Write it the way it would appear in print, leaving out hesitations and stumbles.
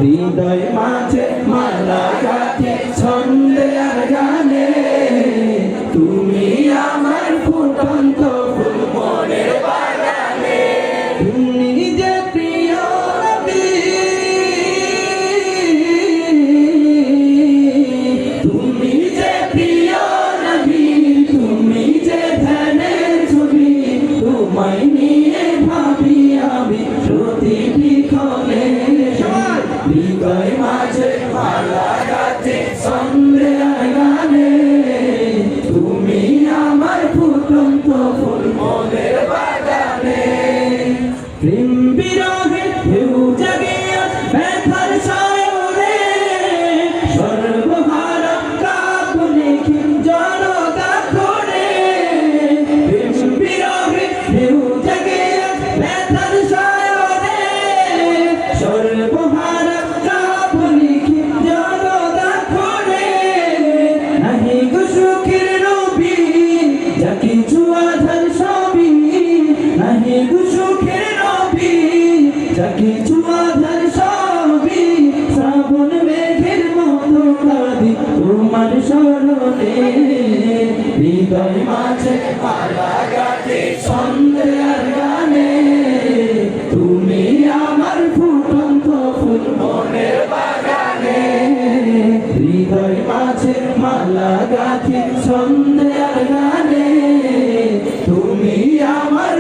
হৃদয় মাঝে মালা গাঁথে ছন্দে আর গানে তুমি আমার ফুটন্ত ফুল মনের বাগানে তুমি যে প্রিয় নবী তুমি যে প্রিয় নবী তুমি যে ধ্যানের ছবি তোমায় নিয়ে ভাবি আমি প্রতিটি ক্ষণে হৃদয় মাঝে মালা গাঁথে ছন্দে আর গানে তুমি আমার ফুটন্ত ফুল মনের বাগানে প্রেম বিরহে ঢেউ জাগিয়া ব্যথার সায়রে সর্বহারা কাঁপনে জনতা করে প্রেম বিরহে ঢেউ জাগিয়া ব্যথার সায়রে সর্বহারা কাঁপনে জনতা করে নাহি গো সুখের রবি যা কিছু আধার সবই নাহি গো সুখের রবি যা কিছু আধার সবই শ্রাবণ মেঘের মতো কাঁদি তোমার স্মরণে হৃদয় মাঝে মালা গাঁথে ছন্দে আর গানে তুমি আমার ফুটন্ত ফুল মনের বাগানে হৃদয় মাঝে মালা গাঁথে ছন্দে আর গানে তুমি আমার